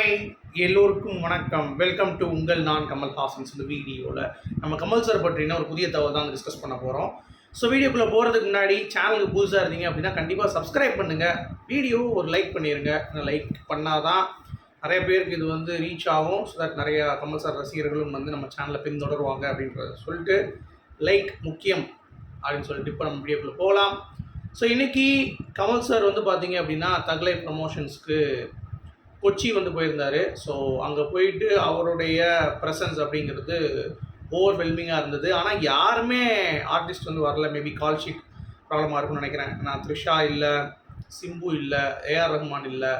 Hi, எல்லோருக்கும் வணக்கம். Welcome to உங்கள் நான் கமல்ஹாசன்ஸ். இந்த வீடியோவில் நம்ம கமல் சார் பற்றின ஒரு புதிய தகவல் தான் டிஸ்கஸ் பண்ண போகிறோம். ஸோ வீடியோக்குள்ளே போகிறதுக்கு முன்னாடி சேனலுக்கு புதுசாக இருந்தீங்க அப்படின்னா கண்டிப்பாக சப்ஸ்கிரைப் பண்ணுங்கள். வீடியோ ஒரு லைக் பண்ணிடுங்க. லைக் பண்ணால் தான் நிறைய பேருக்கு இது வந்து ரீச் ஆகும். ஸோ தட் நிறைய கமல் சார் ரசிகர்களும் வந்து நம்ம சேனலில் பின்தொடருவாங்க அப்படின்றத சொல்லிட்டு லைக் முக்கியம் அப்படின்னு சொல்லிட்டு இப்போ நம்ம வீடியோக்குள்ளே போகலாம். ஸோ இன்றைக்கி கமல் சார் வந்து பார்த்தீங்க அப்படின்னா தக்லை ப்ரமோஷன்ஸ்க்கு கொச்சி வந்து போயிருந்தார். ஸோ அங்கே போயிட்டு அவருடைய ப்ரெசன்ஸ் அப்படிங்கிறது ஓவர்வெல்மிங்காக இருந்தது. ஆனால் யாருமே ஆர்டிஸ்ட் வந்து வரல. மேபி கால் ஷீட் ப்ராப்ளமாக இருக்கும்னு நினைக்கிறேன். நான் த்ரிஷா இல்லை, சிம்பு இல்லை, ஏஆர் ரஹ்மான் இல்லை,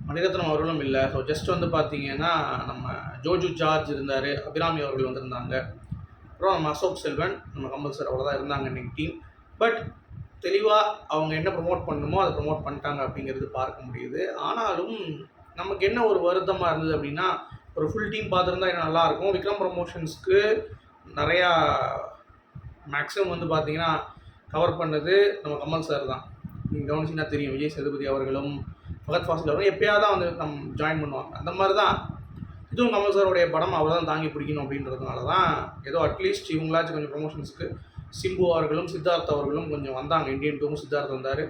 மணிரத்னம் அவர்களும் இல்லை. ஸோ ஜஸ்ட் வந்து பார்த்தீங்கன்னா நம்ம ஜோஜு ஜார்ஜ் இருந்தார், அபிராமி அவர்கள் வந்திருந்தாங்க, அப்புறம் நம்ம அசோக் செல்வன், நம்ம கமல் சார் அவ்வளோதான் இருந்தாங்க இன்றைக்கி டீம். பட் தெளிவாக அவங்க என்ன ப்ரொமோட் பண்ணணுமோ அதை ப்ரொமோட் பண்ணிட்டாங்க அப்படிங்கிறது பார்க்க முடியுது. ஆனாலும் நமக்கு என்ன ஒரு வருத்தமாக இருந்தது அப்படின்னா, ஒரு ஃபுல் டீம் பார்த்துருந்தா இன்னும் நல்லாயிருக்கும். விக்ரம் ப்ரமோஷன்ஸ்க்கு நிறையா மேக்ஸிமம் வந்து பார்த்திங்கன்னா கவர் பண்ணது நம்ம கமல் சார் தான். நீங்கள் கவனிச்சிங்கன்னா தெரியும், விஜய் சேதுபதி அவர்களும் ஃபகத் ஃபாசில் அவர்களும் எப்போயாவது தான் வந்து ஜாயின் பண்ணுவாங்க. அந்த மாதிரி தான் இதுவும் கமல் சாரோடைய படம் அவர் தான் தாங்கி பிடிக்கணும் அப்படின்றதுனால தான் ஏதோ அட்லீஸ்ட் இவங்களாச்சும் கொஞ்சம் ப்ரொமோஷன்ஸ்க்கு சிம்பு அவர்களும் சித்தார்த் அவர்களும் கொஞ்சம் வந்தாங்க. இந்தியன் டூவும் சித்தார்த் வந்தார்,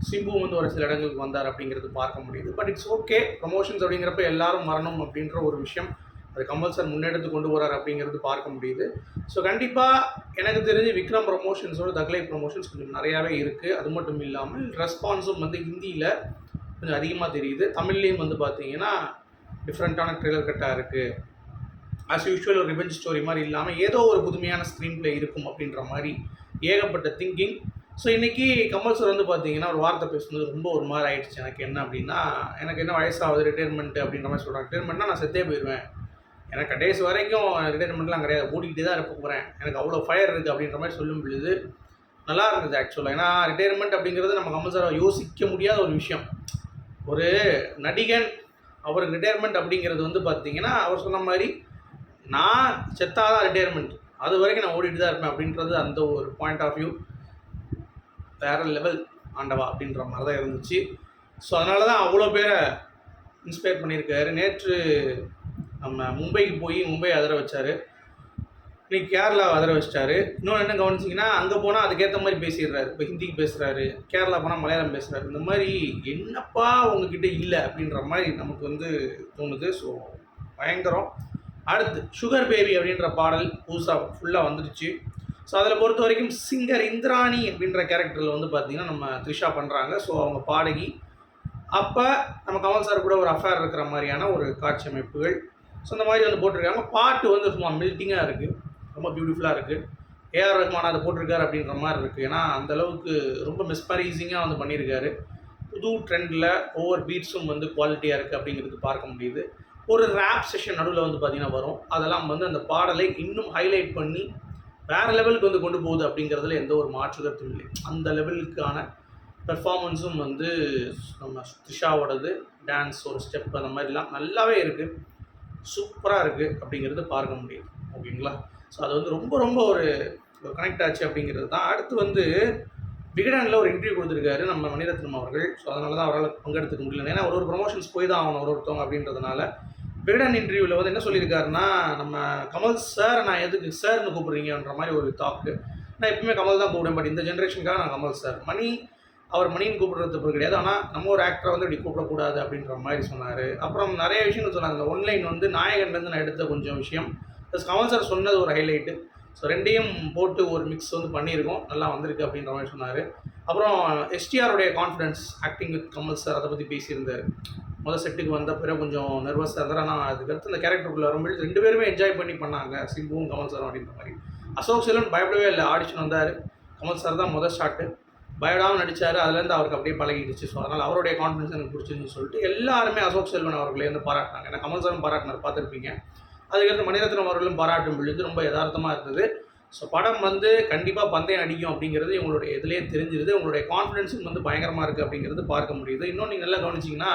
சிம்பு வந்து ஒரு சில இடங்களுக்கு வந்தார் அப்படிங்கிறது பார்க்க முடியுது. But it's okay. ப்ரொமோஷன்ஸ் அப்படிங்கிறப்ப எல்லாரும் வரணும் அப்படின்ற ஒரு விஷயம் அது கமல் சார் முன்னெடுத்து கொண்டு வரார் அப்படிங்கிறது பார்க்க முடியுது. ஸோ கண்டிப்பாக எனக்கு தெரிஞ்சு விக்ரம் ப்ரொமோஷன்ஸோட தக்லை ப்ரொமோஷன்ஸ் கொஞ்சம் நிறையாவே இருக்குது. அது மட்டும் இல்லாமல் ரெஸ்பான்ஸும் வந்து ஹிந்தியில் கொஞ்சம் அதிகமாக தெரியுது. தமிழ்லேயும் வந்து பார்த்தீங்கன்னா டிஃப்ரெண்ட்டான ட்ரெய்லர் கட்டாக இருக்குது. ஆஸ் யூஷுவல் ஒரு ரிவெஞ்ச் ஸ்டோரி மாதிரி இல்லாமல் ஏதோ ஒரு புதுமையான ஸ்க்ரீன் பிளே இருக்கும் அப்படின்ற மாதிரி ஏகப்பட்ட திங்கிங். ஸோ இன்றைக்கி கமல் சார் வந்து பார்த்தீங்கன்னா ஒரு வார்த்தை பேசுனது ரொம்ப ஒரு மாதிரி ஆகிடுச்சு. எனக்கு என்ன அப்படின்னா, எனக்கு என்ன வயசாகுது, ரிட்டையர்மெண்ட்டு அப்படின்ற மாதிரி சொல்கிறாங்க. ரிட்டையர்மெண்ட்னா நான் செத்தே போயிடுவேன், எனக்கு கடைசி வரைக்கும் ரிட்டையர்மெண்ட்லாம் கிடையாது, ஓடிக்கிட்டே தான் இருக்க போகிறேன், எனக்கு அவ்வளோ ஃபயர் இருக்குது அப்படின்ற மாதிரி சொல்லும் பொழுது நல்லா இருந்தது ஆக்சுவலாக. ஏன்னா ரிட்டையர்மெண்ட் அப்படிங்கிறது நம்ம கமல் சாரை யோசிக்க முடியாத ஒரு விஷயம். ஒரு நடிகன் அவருக்கு ரிட்டையர்மெண்ட் அப்படிங்கிறது வந்து பார்த்தீங்கன்னா அவர் சொன்ன மாதிரி நான் செத்தாதான் ரிட்டையர்மெண்ட், அது வரைக்கும் நான் ஓடிட்டு தான் இருப்பேன் அப்படின்றது அந்த ஒரு பாயிண்ட் ஆஃப் வியூ வேறு லெவல் ஆண்டவா அப்படின்ற மாதிரி தான் இருந்துச்சு. ஸோ அதனால தான் அவ்வளோ பேரை இன்ஸ்பயர் பண்ணியிருக்காரு. நேற்று நம்ம மும்பைக்கு போய் மும்பை அதிர வச்சார், இன்றைக்கி கேரளா அதிர வச்சிட்டாரு. இன்னொன்று என்ன கவனிச்சிங்கன்னா, அங்கே போனால் அதுக்கேற்ற மாதிரி பேசிடுறாரு. இப்போ ஹிந்திக்கு பேசுகிறாரு, கேரளா போனால் மலையாளம் பேசுகிறாரு. இந்த மாதிரி என்னப்பா உங்ககிட்ட இல்லை அப்படின்ற மாதிரி நமக்கு வந்து தோணுது. ஸோ பயங்கரம். அடுத்து சுகர் பேபி அப்படின்ற பாடல் புதுசாக ஃபுல்லாக வந்துடுச்சு. ஸோ அதில் பொறுத்த வரைக்கும் சிங்கர் இந்திராணி அப்படின்ற கேரக்டரில் வந்து பார்த்திங்கன்னா நம்ம த்ரிஷா பண்ணுறாங்க. ஸோ அவங்க பாடகி. அப்போ நம்ம கமல் சார் கூட ஒரு அஃபேர் இருக்கிற மாதிரியான ஒரு காட்சி அமைப்புகள் ஸோ அந்த மாதிரி வந்து போட்டிருக்காங்க. பாட்டு வந்து சும்மா மில்ட்டிங்காக இருக்குது, ரொம்ப பியூட்டிஃபுல்லாக இருக்குது. ஏஆர் ரஹ்மான் அதை போட்டிருக்காரு அப்படின்ற மாதிரி இருக்குது. ஏன்னா அந்தளவுக்கு ரொம்ப மிஸ்பரைசிங்காக வந்து பண்ணியிருக்காரு. புது ட்ரெண்டில் ஒவ்வொரு பீட்ஸும் வந்து குவாலிட்டியாக இருக்குது அப்படிங்கிறது பார்க்க முடியுது. ஒரு ரேப் செஷன் நடுவில் வந்து பார்த்திங்கன்னா வரும். அதெல்லாம் வந்து அந்த பாடலை இன்னும் ஹைலைட் பண்ணி வேறு லெவலுக்கு வந்து கொண்டு போகுது அப்படிங்கிறதுல எந்த ஒரு மாற்று கருத்தும் இல்லை. அந்த லெவலுக்கான பெர்ஃபார்மன்ஸும் வந்து நம்ம த்ரிஷாவோடது டான்ஸ் ஒரு ஸ்டெப் அந்த மாதிரிலாம் நல்லாவே இருக்குது, சூப்பராக இருக்குது அப்படிங்கிறது பார்க்க முடியுது. ஓகேங்களா? ஸோ அது வந்து ரொம்ப ரொம்ப ஒரு கனெக்ட் ஆச்சு அப்படிங்கிறது தான். அடுத்து வந்து விகடனில் ஒரு இன்டர்வியூ கொடுத்துருக்காரு நம்ம மணிரத்னம் அவர்கள். ஸோ அதனால தான் அவரால் பங்கெடுத்துக்க முடியல. ஏன்னா ஒரு ப்ரொமோஷன்ஸ் போய் தான் ஆகணும் ஒருத்தவங்க அப்படின்றதுனால. விகடன் இன்டர்வியூவில் வந்து என்ன சொல்லியிருக்காருன்னா, நம்ம கமல் சார் நான் எதுக்கு சார்னு கூப்பிட்றீங்கன்ற மாதிரி ஒரு டாக்கு. நான் எப்பவுமே கமல் தான் கூப்பிடுவேன், பட் இந்த ஜென்ரேஷனுக்காக நான் கமல் சார். அவர் மணின்னு கூப்பிடுறது கிடையாது, ஆனால் நம்ம ஒரு ஆக்டரை வந்து இப்படி கூப்பிடக்கூடாது அப்படின்ற மாதிரி சொன்னார். அப்புறம் நிறைய விஷயங்கள் சொன்னாங்க. இந்த ஒன்லைன் வந்து நாயகன்லேருந்து நான் எடுத்த கொஞ்சம் விஷயம் ப்ளஸ் கமல் சார் சொன்னது ஒரு ஹைலைட்டு. ஸோ ரெண்டையும் போட்டு ஒரு மிக்ஸ் வந்து பண்ணியிருக்கோம், நல்லா வந்திருக்கு அப்படின்ற மாதிரி சொன்னார். அப்புறம் எஸ்டிஆருடைய confidence acting with Kamal sir அதை பற்றி பேசியிருந்தார். முதல் செட்டுக்கு வந்த பிறகு கொஞ்சம் நர்வஸாக இருந்தார். ஆனால் அதுக்கடுத்து இந்த கேரக்டருக்குள்ளே வரும்போது ரெண்டு பேருமே என்ஜாய் பண்ணி பண்ணாங்க, சிம்புவும் கமல் சாரும் அப்படின்ற மாதிரி. அசோக் செல்வன் பயப்படவே இல்லை, ஆடிஷன் வந்தார், கமல் சார் தான் முதல் ஷாட்டு, பயப்படாமல் நடித்தார். அதுலேருந்து அவருக்கு அப்படியே பழகிடுச்சு. ஸோ அதனால் அவருடைய கான்ஃபிடன்ஸ் எனக்கு பிடிச்சிருந்துன்னு சொல்லிட்டு எல்லாருமே அசோக் செல்வன் அவர்களே வந்து பாராட்டினாங்க. ஏன்னா கமல் சாரும் பாராட்டினார், பார்த்துருப்பீங்க. அதுக்கடுத்து மணிரத்னம் அவர்களும் பாராட்டும் பொழுது ரொம்ப யதார்த்தமாக இருந்தது. ஸோ படம் வந்து கண்டிப்பாக பந்தயம் அடிக்கும் அப்படிங்கிறது இவங்களுடைய இதுலேயே தெரிஞ்சிருது. உங்களுடைய கான்ஃபிடன்ஸும் வந்து பயங்கரமாக இருக்குது அப்படிங்கிறது பார்க்க முடியுது. இன்னொன்று நீங்கள் நல்லா கவனிச்சிங்கன்னா,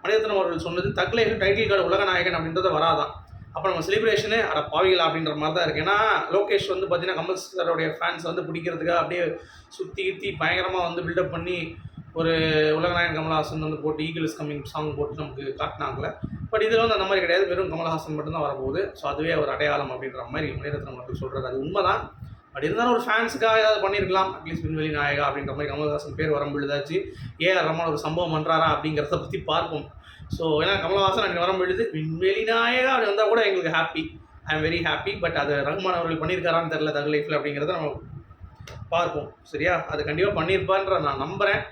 மணிரத்னம் அவர்கள் சொன்னது தக்லையில் டைட்டில் கார்டு உலக நாயகன் அப்படின்றத வராதான். அப்போ நம்ம செலிப்ரேஷனே அட பாவிகளா அப்படின்ற மாதிரி தான் இருக்குது. ஏன்னா லோகேஷ் வந்து பார்த்தீங்கன்னா கமல் சாரோடைய ஃபேன்ஸ் வந்து பிடிக்கிறதுக்காக அப்படியே சுற்றி பயங்கரமாக வந்து பில்டப் பண்ணி ஒரு உலகநாயகன் கமல்ஹாசன் வந்து போட்டு ஈகிள் இஸ் கம்மிங் சாங் போட்டு நமக்கு காட்டினாங்களே. பட் இதில் வந்து அந்த மாதிரி கிடையாது, வெறும் கமல்ஹாசன் மட்டும்தான் வரப்போகுது. ஸோ அதுவே ஒரு அடையாளம் அப்படின்ற மாதிரி மணிரத்னம் அவர்கள் சொல்கிறது அது உண்மை தான். பட் இருந்தாலும் ஒரு ஃபேன்ஸுக்காக ஏதாவது பண்ணியிருக்கலாம். அட்லீஸ்ட் விண்வெளி நாயகா அப்படின்ற மாதிரி கமல்ஹாசன் பேர் வரம்பொழுதாச்சு ஏஆர் ரஹ்மான் ஒரு சம்பவம் பண்ணுறாரா அப்படிங்கிறத பற்றி பார்ப்போம். ஸோ ஏன்னா கமல்ஹாசன் அன்றைக்கி வரம்பொழுது விண்வெளி நாயகா அப்படி வந்தால் கூட எங்களுக்கு happy, I am very happy. But அது ரஹ்மான் அவர்கள் பண்ணியிருக்காரான்னு தெரில தக் லைஃப்பில் அப்படிங்கிறத நம்ம பார்ப்போம். சரியா, அது கண்டிப்பாக பண்ணியிருப்பான்ற நான் நம்புகிறேன்.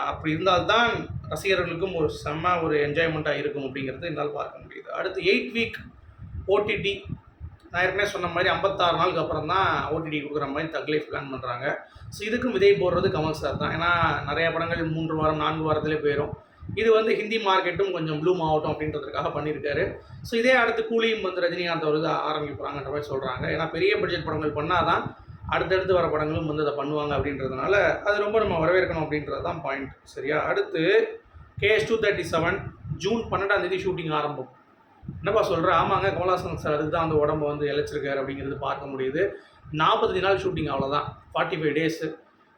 அப்படி இருந்தால்தான் ரசிகர்களுக்கும் ஒரு செம்ம ஒரு என்ஜாய்மெண்ட்டாக இருக்கும் அப்படிங்கிறது என்னால் பார்க்க முடியுது. அடுத்து 8 வீக் ஓடிடி. நான் ஏற்கனவே சொன்ன மாதிரி 56 நாளுக்கு அப்புறம் தான் ஓடிடி கொடுக்குற மாதிரி தக் லைஃப் பிளான் பண்ணுறாங்க. ஸோ இதுக்கும் விதை போடுறது கமல் சார் தான். ஏன்னா நிறைய படங்கள் 3 வாரம் 4 வாரத்திலே போயிடும். இது வந்து ஹிந்தி மார்க்கெட்டும் கொஞ்சம் ப்ளூம் ஆகட்டும் அப்படின்றதுக்காக பண்ணியிருக்காரு. ஸோ இதே அடுத்து கூலியும் வந்து ரஜினிகாந்த் அவர்கள் ஆரம்பிப்பாங்கன்ற மாதிரி சொல்கிறாங்க. ஏன்னா பெரிய பட்ஜெட் படங்கள் பண்ணால் தான் அடுத்தடுத்து வர படங்களும் வந்து அதை பண்ணுவாங்க அப்படின்றதுனால அது ரொம்ப நம்ம வரவேற்கணும் அப்படின்றது தான் பாயிண்ட். சரியா, அடுத்து KS237 ஜூன் 12 ஷூட்டிங் ஆரம்பம். என்னப்பா சொல்கிற? ஆமாங்க, கமல்ஹாசன் சார் அதுக்கு தான் அந்த உடம்பை வந்து இழைச்சிருக்காரு அப்படிங்கிறது பார்க்க முடியுது. 45 நாள் ஷூட்டிங், அவ்வளோதான், 45 டேஸு.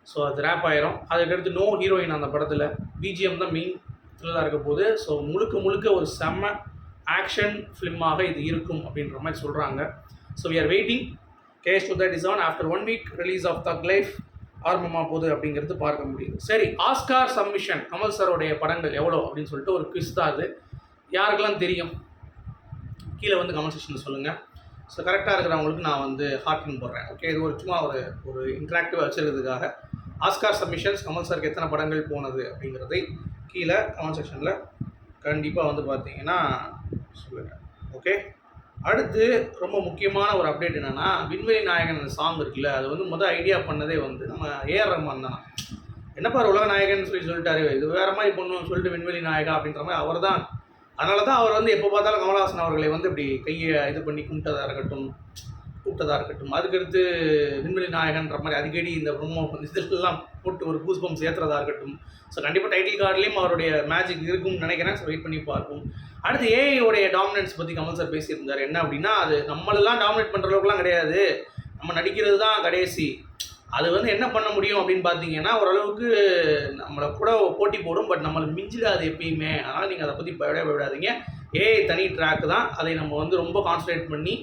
ஸோ அது ரேப் ஆயிரும். அதுக்கடுத்து நோ ஹீரோயின் அந்த படத்தில், பிஜிஎம் தான் மெயின் த்ரில்லாக இருக்க போது. ஸோ முழுக்க ஒரு செம்ம ஆக்ஷன் ஃபிலிமாக இது இருக்கும் அப்படின்ற மாதிரி சொல்கிறாங்க. So we are waiting. KS237 after 1 week release of Thug Life ஆரம்பமாக போகுது அப்படிங்கிறது பார்க்க முடியுது. சரி, ஆஸ்கார் சப்மிஷன் கமல் சாரோடைய படங்கள் எவ்வளோ அப்படின்னு சொல்லிட்டு ஒரு குவிஸ் தான் அது. யாருக்கெல்லாம் தெரியும் கீழே வந்து கமெண்ட் செக்ஷனில் சொல்லுங்கள். ஸோ கரெக்டாக இருக்கிறவங்களுக்கு நான் வந்து ஹார்ட்டின் போடுறேன். ஓகே, இது ஒரு சும்மா ஒரு இன்ட்ராக்டிவாக வச்சுருக்கிறதுக்காக. ஆஸ்கார் சப்மிஷன்ஸ் கமல் சாருக்கு எத்தனை படங்கள் போனது அப்படிங்கிறதை கீழே கமெண்ட் செக்ஷனில் கண்டிப்பாக வந்து பார்த்தீங்கன்னா சொல்லுங்கள். ஓகே, அடுத்து ரொம்ப முக்கியமான ஒரு அப்டேட் என்னென்னா, விண்வெளி நாயகன் அந்த சாங் இருக்குல்ல, அது வந்து ஐடியா பண்ணதே வந்து நம்ம ஏஆர் ரஹ்மான் தானா. என்னப்பா உலக நாயகன் சொல்லிட்டாரு, இது வேறு மாதிரி பண்ணணும்னு சொல்லிட்டு விண்வெளி நாயகா அப்படின்ற மாதிரி அவர் தான். அதனால தான் அவர் வந்து எப்போ பார்த்தாலும் கமல்ஹாசன் அவர்களை வந்து இப்படி கையை இது பண்ணி கூப்பிட்டதாக இருக்கட்டும், அதுக்கடுத்து விண்வெளி நாயகன்ற மாதிரி அடிக்கடி இந்த ப்ரோமோ இதெல்லாம் போட்டு ஒரு கூஸ் பம்ப்ஸ் ஏற்றுறதா இருக்கட்டும். ஸோ கண்டிப்பாக டைட்டில் கார்ட்லேயும் அவருடைய மேஜிக் இருக்கும்னு நினைக்கிறேன். ஸோ வெயிட் பண்ணி பார்ப்போம். அடுத்து ஏஐயோடைய டாமினன்ஸ் பற்றி கமல் சார் பேசியிருந்தார். என்ன அப்படின்னா, அது நம்மளெல்லாம் டாமினேட் பண்ணுற அளவுக்குலாம் கிடையாது, நம்ம நடிக்கிறது தான் கடைசி. அது வந்து என்ன பண்ண முடியும் அப்படின்னு பார்த்தீங்கன்னா, ஓரளவுக்கு நம்மளை கூட போட்டி போடும், பட் நம்மளை மிஞ்சிடாது எப்பயுமே. அதனால் நீங்கள் அதை பற்றி பயப்படாதீங்க. ஏஐ தனி ட்ராக் தான், அதை நம்ம வந்து ரொம்ப கான்சன்ட்ரேட் பண்ணி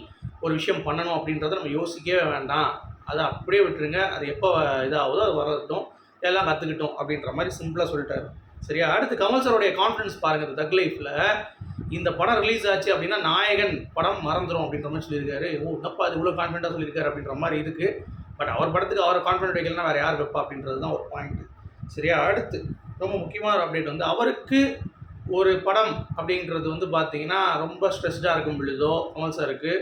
ஒரு விஷயம் பண்ணணும் அப்படின்றத நம்ம யோசிக்கவே வேண்டாம், அதை அப்படியே விட்டுருங்க. அது எப்போ இதாகுதோ அது வரட்டும், எல்லாம் கற்றுக்கிட்டோம் அப்படின்ற மாதிரி சிம்பிளாக சொல்லிட்டாரு. சரியா, அடுத்து கமல் சாரோடைய கான்ஃபிடன்ஸ் பாருங்கள். இந்த தக் லைஃப்பில் இந்த படம் ரிலீஸ் ஆச்சு அப்படின்னா நாயகன் படம் மறந்துடும் அப்படின்ற மாதிரி சொல்லியிருக்காரு. என்னப்பா அது இவ்வளோ கான்ஃபிடண்ட்டாக சொல்லியிருக்காரு அப்படின்ற மாதிரி இருக்குது. பட் அவர் படத்துக்கு அவர் கான்ஃபிடென்ட் வைக்கலன்னா வேறு யார் வைப்பா அப்படின்றது தான் ஒரு பாயிண்ட்டு. சரியா, அடுத்து ரொம்ப முக்கியமான ஒரு அப்டேட் வந்து, அவருக்கு ஒரு படம் அப்படின்றது வந்து பார்த்தீங்கன்னா ரொம்ப ஸ்ட்ரெஸ்டாக இருக்கும் பொழுதோ கமல் சாருக்கு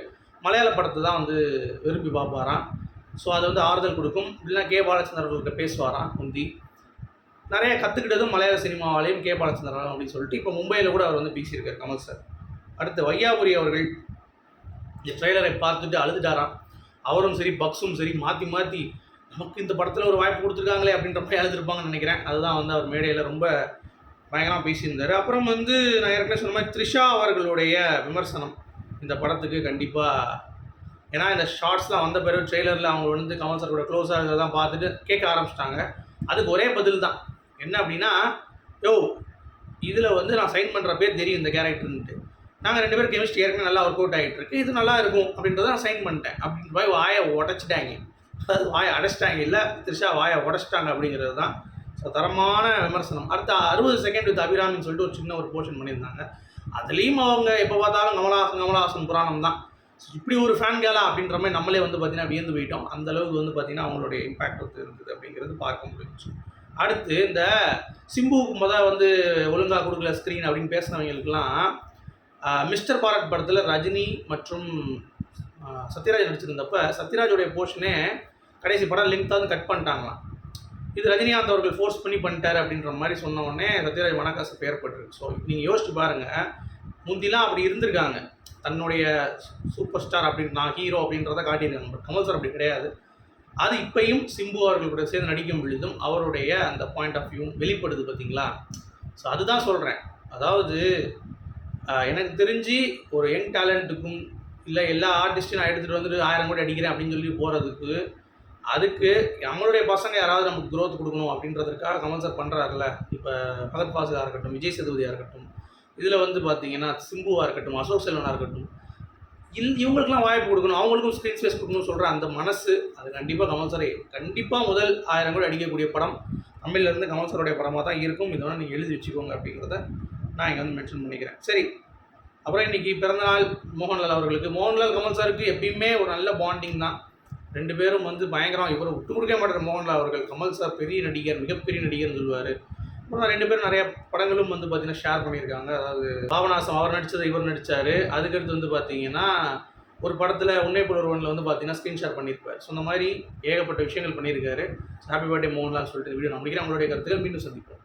மலையாள படத்தை தான் வந்து விரும்பி பார்ப்பாராம். ஸோ அது வந்து ஆறுதல் கொடுக்கும். இல்லைன்னா கே பாலச்சந்திரன் அவர்கள்ட்ட பேசுவாராம். முந்தி நிறைய கற்றுக்கிட்டதும் மலையாள சினிமாவாலையும் கே பாலச்சந்திரன் அப்படின்னு சொல்லிட்டு இப்போ மும்பையில் கூட அவர் வந்து பேசியிருக்கார் கமல் சார். அடுத்து வையாபுரி அவர்கள் இந்த ட்ரெய்லரை பார்த்துட்டு அழுதுட்டாராம். அவரும் சரி பக்ஸும் சரி மாற்றி நமக்கு இந்த படத்தில் ஒரு வாய்ப்பு கொடுத்துருக்காங்களே அப்படின்ற மாதிரி எழுதிருப்பாங்கன்னு நினைக்கிறேன். அதுதான் வந்து அவர் மேடையில் ரொம்ப பயங்கரமாக பேசியிருந்தார். அப்புறம் வந்து நான் ஏற்கனவே சொன்ன மாதிரி த்ரிஷா அவர்களுடைய விமர்சனம் இந்த படத்துக்கு கண்டிப்பாக, ஏன்னா இந்த ஷார்ட்ஸ்லாம் வந்த பிறகு ட்ரெய்லரில் அவங்க வந்து கமல் சார் கூட க்ளோஸாக இருக்கிறதான் பார்த்துட்டு கேட்க ஆரம்பிச்சிட்டாங்க. அதுக்கு ஒரே பதில் தான், என்ன அப்படின்னா, இதில் வந்து நான் சைன் பண்ணுற பேர் தெரியும் இந்த கேரக்டர்ன்ட்டு, நாங்கள் 2 பேரும் கெமிஸ்ட்ரி ஏற்கனவே நல்லா ஒர்க் அவுட் ஆகிட்டு இருக்கு, இது நல்லா இருக்கும் அப்படின்றத நான் சைன் பண்ணிட்டேன் அப்படின்ற போய் வாயை உடச்சிட்டாங்க. அதாவது வாயை அடைச்சிட்டாங்க, இல்லை த்ரிஷா வாயை உடச்சிட்டாங்க அப்படிங்கிறது தான். ஸோ தரமான விமர்சனம். அடுத்த 60 செகண்ட் வித் அபிராமின்னு சொல்லிட்டு ஒரு சின்ன ஒரு போர்ஷன் பண்ணியிருந்தாங்க. அதுலேயும் அவங்க எப்போ பார்த்தாலும் கமல்ஹாசன் புராணம் தான். இப்படி ஒரு ஃபேன் கேலா அப்படின்ற மாதிரி நம்மளே வந்து பார்த்திங்கன்னா வியந்து போயிட்டோம். அந்தளவுக்கு வந்து பார்த்திங்கன்னா அவங்களுடைய இம்பேக்ட் வந்து இருந்தது அப்படிங்கிறது பார்க்க முடிஞ்சிச்சு. அடுத்து இந்த சிம்புவுக்கு வந்து ஒழுங்காக கொடுக்கல ஸ்க்ரீன் அப்படின்னு பேசினவங்களுக்கெல்லாம் மிஸ்டர் பாரத் படத்தில் ரஜினி மற்றும் சத்யராஜ் நடிச்சிருந்தப்ப சத்யராஜோடைய போர்ஷனே கடைசி படம் லிங்க் தான் கட் பண்ணிட்டாங்களாம். இது ரஜினிகாந்த் அவர்கள் ஃபோர்ஸ் பண்ணி பண்ணிட்டார் அப்படின்ற மாதிரி சொன்ன உடனே சத்யராஜ் மனக்கசப்பு ஏற்பட்டுருக்கு. ஸோ நீங்கள் யோசிச்சு பாருங்கள், முந்திலாம் அப்படி இருந்திருக்காங்க, தன்னுடைய சூப்பர் ஸ்டார் அப்படின்னு நான் ஹீரோ அப்படின்றத காட்டியிருக்காங்க. பட் கமல் சார் அப்படி கிடையாது. அது இப்பையும் சிம்பு அவர்கள் கூட சேர்ந்து நடிக்கும் பொழுதும் அவருடைய அந்த பாயிண்ட் ஆஃப் வியூ வெளிப்படுது பார்த்தீங்களா. ஸோ அதுதான் சொல்கிறேன். அதாவது எனக்கு தெரிஞ்சு ஒரு யங் டேலண்ட்டுக்கும் இல்லை எல்லா ஆர்டிஸ்ட்டும் நான் எடுத்துகிட்டு வந்துட்டு 1000 கோடி அடிக்கிறேன் அப்படின்னு சொல்லி போகிறதுக்கு அதுக்கு நம்மளுடைய பசங்க யாராவது நமக்கு growth கொடுக்கணும் அப்படின்றதுக்காக கமல் சார் பண்ணுறாருல. இப்போ ஃபகத் ஃபாசிலாக இருக்கட்டும், விஜய் சேதுபதியாக இருக்கட்டும், இதில் வந்து பார்த்தீங்கன்னா சிம்புவாக இருக்கட்டும், அசோக் செல்வனாக இருக்கட்டும், இவங்களுக்குலாம் வாய்ப்பு கொடுக்கணும், அவங்களுக்கும் ஸ்க்ரீன் ஸ்பேஸ் கொடுக்கணும்னு சொல்கிற அந்த மனசு அது கண்டிப்பாக கமல் சார் கண்டிப்பாக முதல் 1000 கோடி அடிக்கக்கூடிய படம் தமிழ்லேருந்து கமல் சாருடைய படமாக தான் இருக்கும். இதை நீங்கள் எழுதி வச்சுக்கோங்க அப்படிங்கிறத நான் இங்கே வந்து மென்ஷன் பண்ணிக்கிறேன். சரி, அப்புறம் இன்றைக்கி பிறந்தநாள் மோகன்லால் அவர்களுக்கு. மோகன்லால் கமல் சாருக்கு எப்பயுமே ஒரு நல்ல பாண்டிங் தான். 2 பேரும் வந்து பயங்கரம். இவரை விட்டு கொடுக்க மாட்டார் மோகன்லால் அவர்கள். கமல் சார் பெரிய நடிகர், மிகப்பெரிய நடிகர்னு சொல்லுவார். அப்புறம் 2 பேரும் நிறைய படங்களும் வந்து பார்த்திங்கன்னா ஷேர் பண்ணியிருக்காங்க. அதாவது பாபநாசம் அவர் நடித்ததை இவர் நடித்தார். அதுக்கடுத்து வந்து பார்த்திங்கன்னா ஒரு படத்தில் உன்னை போல் ஒருவனில் வந்து பார்த்திங்கன்னா ஸ்க்ரீன் ஷேர் பண்ணியிருப்பார். ஸோ இந்த மாதிரி ஏகப்பட்ட விஷயங்கள் பண்ணியிருக்காரு. ஹாப்பி பர்த்டே மோகன்லால் சொல்லிட்டு வீடியோ நான் முடிக்கிறேன். உங்களுடைய கருத்துக்கள் மீண்டும் சந்திப்போம்.